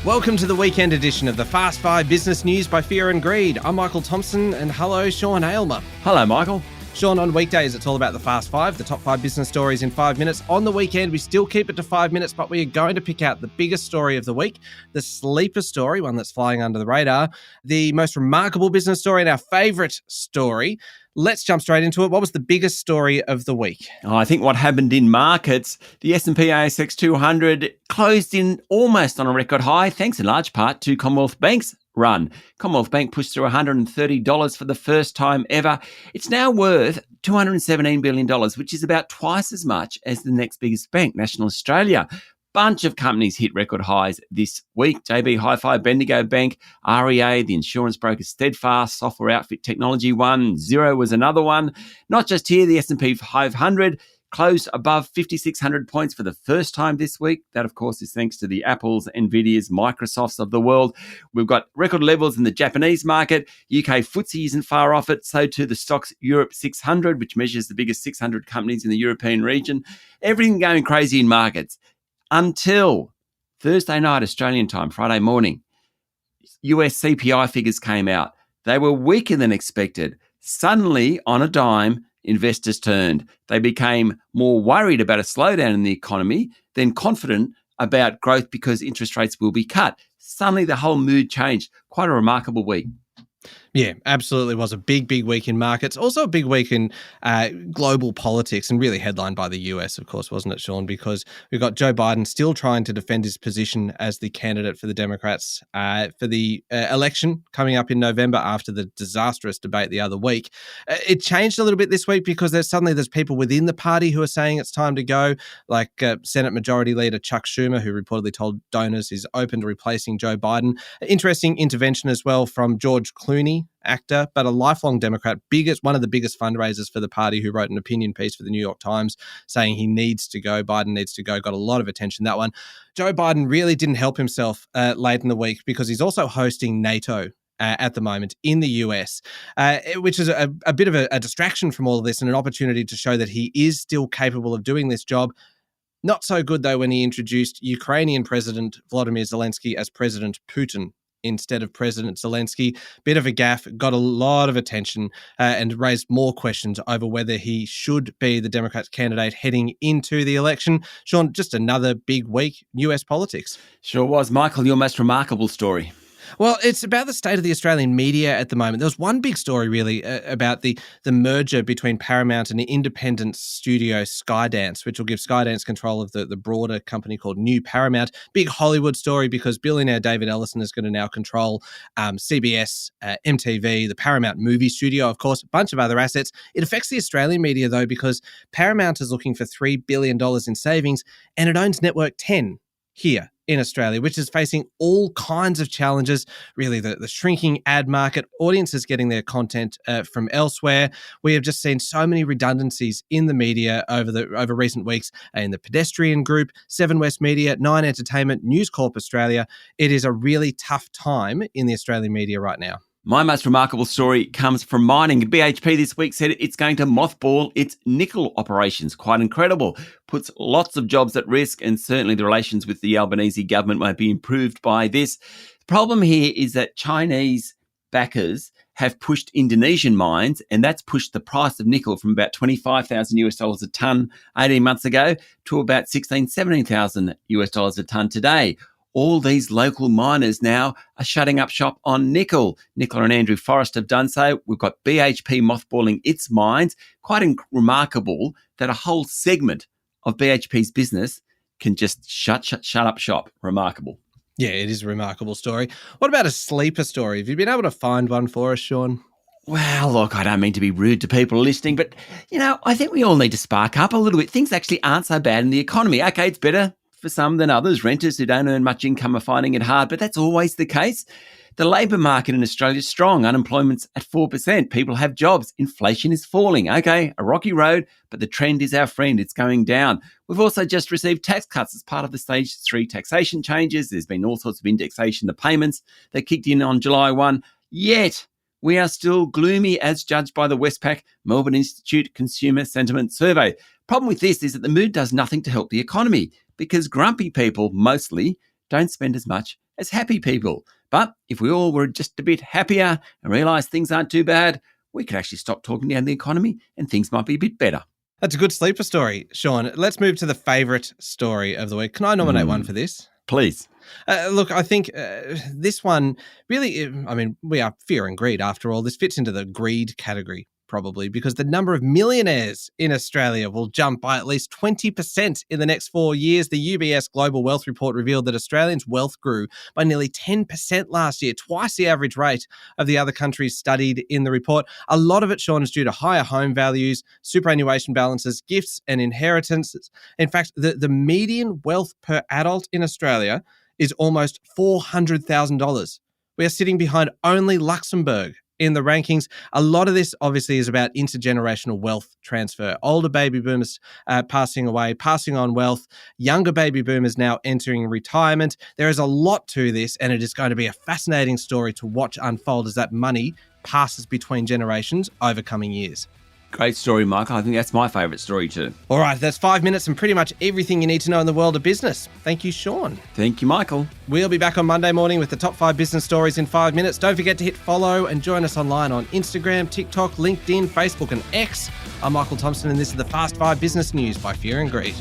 Welcome to the weekend edition of the Fast 5 Business News by Fear and Greed. I'm Michael Thompson and hello, Sean Aylmer. Hello, Michael. Sean, on weekdays, it's all about the Fast 5, the top 5 business stories in 5 minutes. On the weekend, we still keep it to 5 minutes, but we are going to pick out the biggest story of the week, the sleeper story, one that's flying under the radar, the most remarkable business story, and our favourite story. Let's jump straight into it. What was the biggest story of the week? I think what happened in markets, the S&P ASX 200 closed in almost on a record high, thanks in large part to Commonwealth Bank's run. Commonwealth Bank pushed through $130 for the first time ever. It's now worth $217 billion, which is about twice as much as the next biggest bank, National Australia. Bunch of companies hit record highs this week. JB Hi-Fi, Bendigo Bank, REA, the insurance broker Steadfast, software outfit Technology one, Xero was another one. Not just here, the S&P 500 closed above 5,600 points for the first time this week. That, of course, is thanks to the Apples, Nvidias, Microsofts of the world. We've got record levels in the Japanese market. UK FTSE isn't far off it. So too the Stocks Europe 600, which measures the biggest 600 companies in the European region. Everything going crazy in markets until Thursday night, Australian time, Friday morning. US CPI figures came out. They were weaker than expected. Suddenly, on a dime, investors turned. They became more worried about a slowdown in the economy than confident about growth because interest rates will be cut. Suddenly, the whole mood changed. Quite a remarkable week. Yeah, absolutely was a big week in markets. Also a big week in global politics and really headlined by the US, of course, wasn't it, Sean? Because we've got Joe Biden still trying to defend his position as the candidate for the Democrats for the election coming up in November after the disastrous debate the other week. It changed a little bit this week because there's people within the party who are saying it's time to go, like Senate Majority Leader Chuck Schumer, who reportedly told donors he's open to replacing Joe Biden. Interesting intervention as well from George Clooney, actor, but a lifelong Democrat, one of the biggest fundraisers for the party, who wrote an opinion piece for the New York Times saying he needs to go, Biden needs to go, got a lot of attention, that one. Joe Biden really didn't help himself late in the week because he's also hosting NATO at the moment in the US, which is a bit of a distraction from all of this and an opportunity to show that he is still capable of doing this job. Not so good, though, when he introduced Ukrainian President Volodymyr Zelensky as President Putin instead of President Zelensky. Bit of a gaffe, got a lot of attention and raised more questions over whether he should be the Democrats' candidate heading into the election. Sean, just another big week, US politics. Sure was. Michael, your most remarkable story. Well, it's about the state of the Australian media at the moment. There was one big story really about the merger between Paramount and the independent studio Skydance, which will give Skydance control of the broader company called New Paramount. Big Hollywood story because billionaire David Ellison is going to now control CBS, MTV, the Paramount movie studio, of course, a bunch of other assets. It affects the Australian media, though, because Paramount is looking for $3 billion in savings and it owns Network 10 here in Australia, which is facing all kinds of challenges, really the shrinking ad market, audiences getting their content from elsewhere. We have just seen so many redundancies in the media over recent weeks in the Pedestrian Group, Seven West Media, Nine Entertainment, News Corp Australia. It is a really tough time in the Australian media right now. My most remarkable story comes from mining. BHP this week said it's going to mothball its nickel operations. Quite incredible. Puts lots of jobs at risk, and certainly the relations with the Albanese government won't be improved by this. The problem here is that Chinese backers have pushed Indonesian mines, and that's pushed the price of nickel from about $25,000 a tonne 18 months ago to about $17,000 a tonne today. All these local miners now are shutting up shop on nickel. Nicola and Andrew Forrest have done so. We've got BHP mothballing its mines. Quite remarkable that a whole segment of BHP's business can just shut up shop. Remarkable. Yeah, it is a remarkable story. What about a sleeper story? Have you been able to find one for us, Sean? Well, look, I don't mean to be rude to people listening, but, I think we all need to spark up a little bit. Things actually aren't so bad in the economy. Okay, it's better for some than others. Renters who don't earn much income are finding it hard, but that's always the case. The labour market in Australia is strong. Unemployment's at 4%. People have jobs. Inflation is falling. Okay, a rocky road, but the trend is our friend. It's going down. We've also just received tax cuts as part of the Stage 3 taxation changes. There's been all sorts of indexation of payments that kicked in on July 1. Yet, we are still gloomy as judged by the Westpac Melbourne Institute Consumer Sentiment Survey. Problem with this is that the mood does nothing to help the economy because grumpy people mostly don't spend as much as happy people. But if we all were just a bit happier and realised things aren't too bad, we could actually stop talking down the economy and things might be a bit better. That's a good sleeper story, Sean. Let's move to the favourite story of the week. Can I nominate one for this? Please. Look, I think this one really, we are fear and greed after all. This fits into the greed category, probably, because the number of millionaires in Australia will jump by at least 20% in the next 4 years. The UBS Global Wealth Report revealed that Australians' wealth grew by nearly 10% last year, twice the average rate of the other countries studied in the report. A lot of it, Sean, is due to higher home values, superannuation balances, gifts and inheritances. In fact, the median wealth per adult in Australia is almost $400,000. We are sitting behind only Luxembourg in the rankings. A lot of this obviously is about intergenerational wealth transfer. Older baby boomers passing away, passing on wealth, younger baby boomers now entering retirement. There is a lot to this, and it is going to be a fascinating story to watch unfold as that money passes between generations over coming years. Great story, Michael. I think that's my favourite story too. All right, that's 5 minutes and pretty much everything you need to know in the world of business. Thank you, Sean. Thank you, Michael. We'll be back on Monday morning with the top 5 business stories in 5 minutes. Don't forget to hit follow and join us online on Instagram, TikTok, LinkedIn, Facebook and X. I'm Michael Thompson and this is the Fast 5 Business News by Fear and Greed.